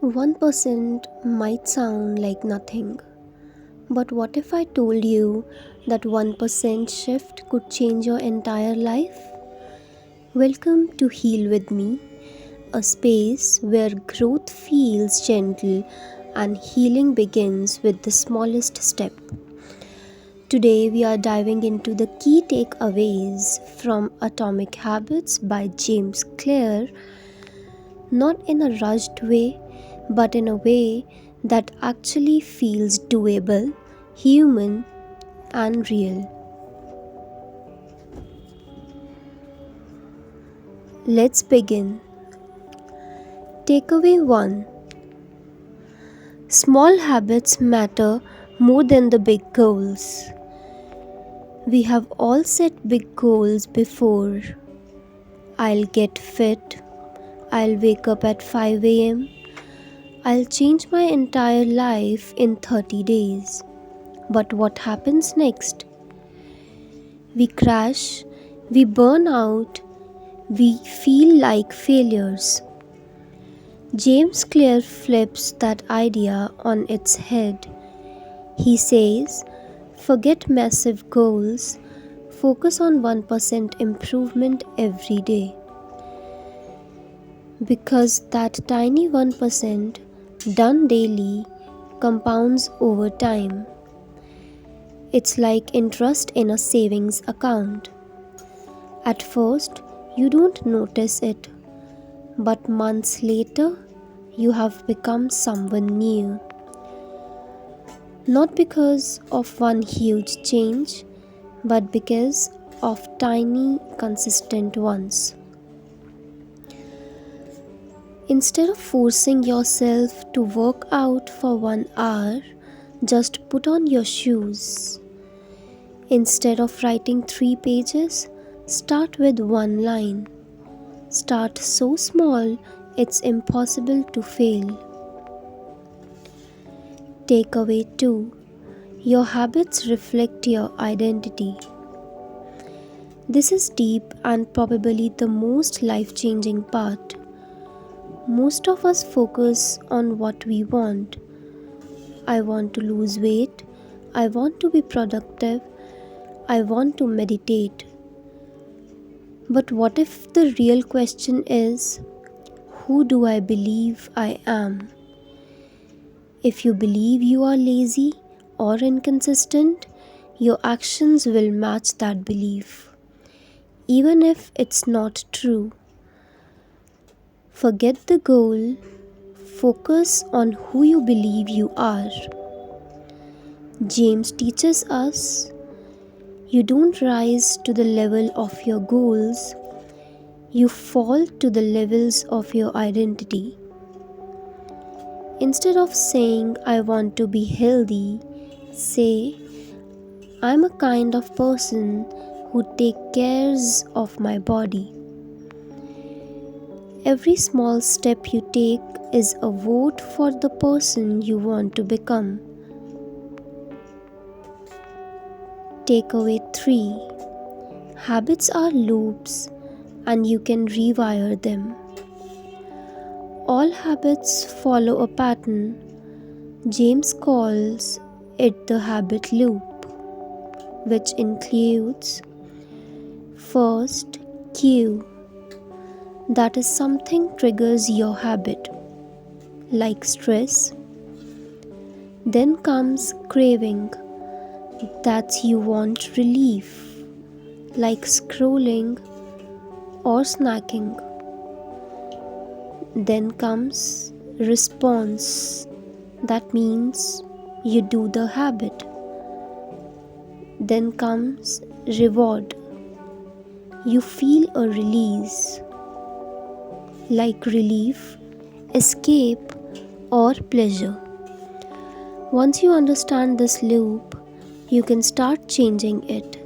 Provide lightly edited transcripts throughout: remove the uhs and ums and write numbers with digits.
1% might sound like nothing, but what if I told you that 1% shift could change your entire life? Welcome to Heal With Me, a space where growth feels gentle and healing begins with the smallest step. Today, we are diving into the key takeaways from Atomic Habits by James Clear, not in a rushed way, but in a way that actually feels doable, human, and real. Let's begin. Takeaway 1. Small habits matter more than the big goals. We have all set big goals before. I'll get fit. I'll wake up at 5 am. I'll change my entire life in 30 days. But what happens next? We crash, we burn out, we feel like failures. James Clear flips that idea on its head. He says, forget massive goals, focus on 1% improvement every day. Because that tiny 1% done daily compounds over time. It's like interest in a savings account. At first, you don't notice it, but months later, you have become someone new. Not because of one huge change, but because of tiny, consistent ones. Instead of forcing yourself to work out for 1 hour, just put on your shoes. Instead of writing 3 pages, start with 1 line. Start so small, it's impossible to fail. Takeaway 2. Your habits reflect your identity. This is deep and probably the most life-changing part. Most of us focus on what we want. I want to lose weight. I want to be productive. I want to meditate. But what if the real question is, who do I believe I am? If you believe you are lazy or inconsistent, your actions will match that belief, even if it's not true. Forget the goal, focus on who you believe you are. James teaches us, you don't rise to the level of your goals, you fall to the levels of your identity. Instead of saying, I want to be healthy, say, I'm a kind of person who takes care of my body. Every small step you take is a vote for the person you want to become. Takeaway 3. Habits are loops and you can rewire them. All habits follow a pattern. James calls it the habit loop, which includes first, cue. That is something triggers your habit, like stress. Then comes craving. That's you want relief, like scrolling or snacking. Then comes response. That means you do the habit. Then comes reward. You feel a release, like relief, escape, or pleasure. Once you understand this loop, you can start changing it,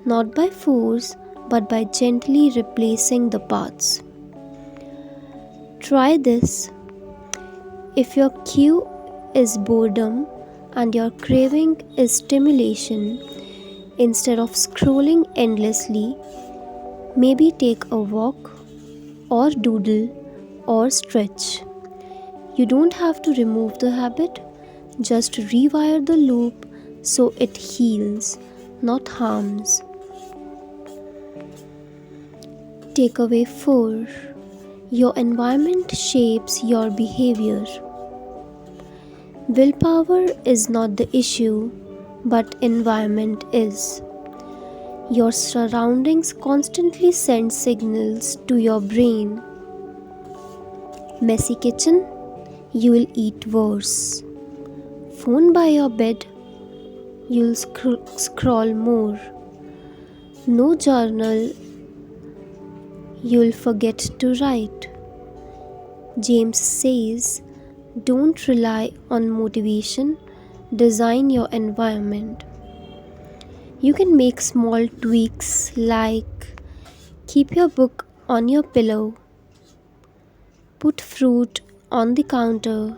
not by force, but by gently replacing the paths. Try this. If your cue is boredom and your craving is stimulation, instead of scrolling endlessly, maybe take a walk or doodle or stretch. You don't have to remove the habit, just rewire the loop so it heals, not harms. Takeaway 4. Your environment shapes your behavior. Willpower is not the issue, but environment is. Your surroundings constantly send signals to your brain. Messy kitchen, you will eat worse. Phone by your bed, you'll scroll more. No journal, you'll forget to write. James says, don't rely on motivation, design your environment. You can make small tweaks like keep your book on your pillow, put fruit on the counter,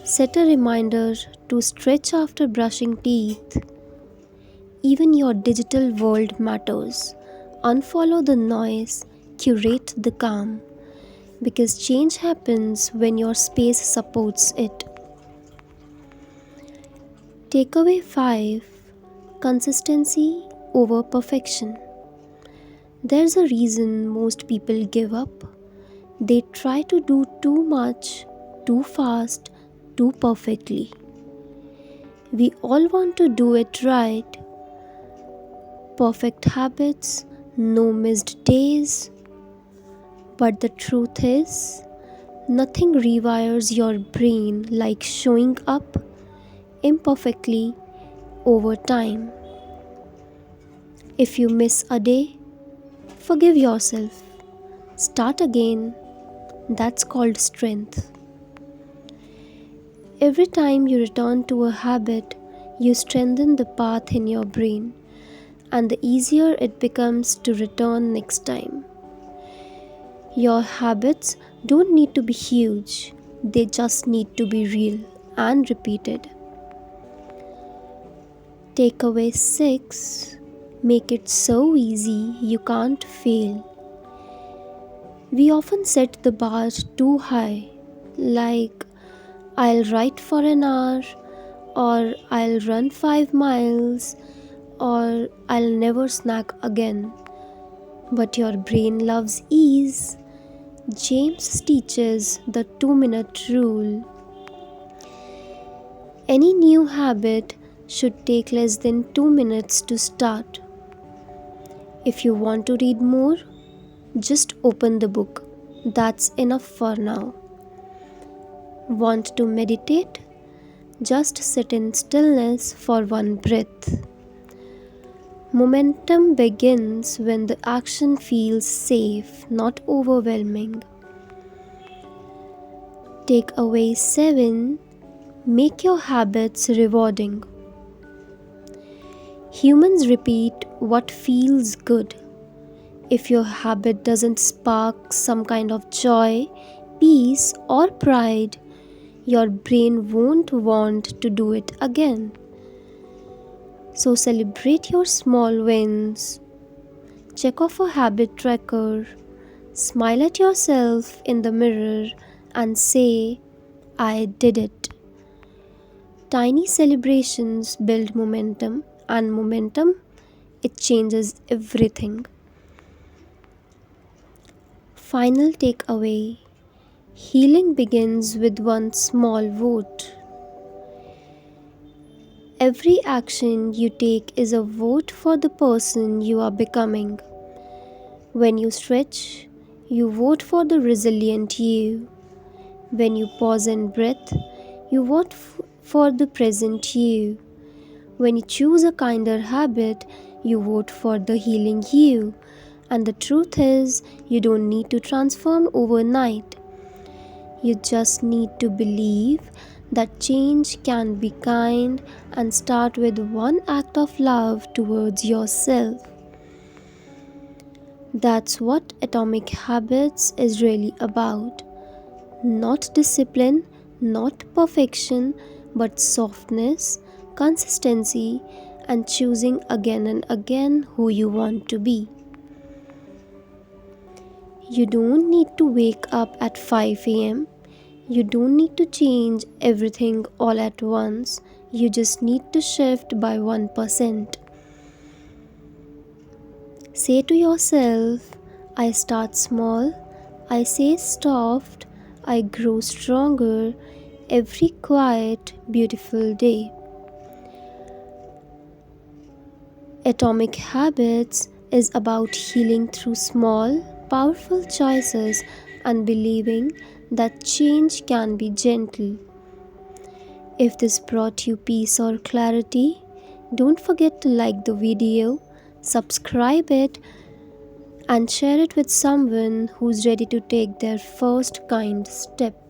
set a reminder to stretch after brushing teeth. Even your digital world matters. Unfollow the noise, curate the calm, because change happens when your space supports it. Takeaway 5. Consistency over perfection. There's a reason most people give up. They try to do too much, too fast, too perfectly. We all want to do it right. Perfect habits, no missed days. But the truth is, nothing rewires your brain like showing up imperfectly over time. If you miss a day, forgive yourself. Start again. That's called strength. Every time you return to a habit, you strengthen the path in your brain, and the easier it becomes to return next time. Your habits don't need to be huge, they just need to be real and repeated. Takeaway 6. Make it so easy you can't fail. We often set the bar too high, like I'll write for an hour, or I'll run 5 miles, or I'll never snack again. But your brain loves ease. James teaches the 2-minute rule. Any new habit should take less than 2 minutes to start. If you want to read more, just open the book. That's enough for now. Want to meditate? Just sit in stillness for one breath. Momentum begins when the action feels safe, not overwhelming. Takeaway 7. Make your habits rewarding. Humans repeat what feels good. If your habit doesn't spark some kind of joy, peace, or pride, your brain won't want to do it again. So celebrate your small wins. Check off a habit tracker. Smile at yourself in the mirror and say, I did it. Tiny celebrations build momentum, and momentum, it changes everything. Final takeaway. Healing begins with one small vote. Every action you take is a vote for the person you are becoming. When you stretch, you vote for the resilient you. When you pause and breathe, you vote for the present you. When you choose a kinder habit, you vote for the healing you. And the truth is, you don't need to transform overnight. You just need to believe that change can be kind and start with one act of love towards yourself. That's what Atomic Habits is really about. Not discipline, not perfection, but softness, consistency, and choosing again and again who you want to be. You don't need to wake up at 5 a.m. You don't need to change everything all at once, you just need to shift by 1%. Say to yourself, I start small, I stay soft, I grow stronger every quiet, beautiful day. Atomic Habits is about healing through small, powerful choices and believing that change can be gentle. If this brought you peace or clarity, don't forget to like the video, subscribe it, and share it with someone who's ready to take their first kind step.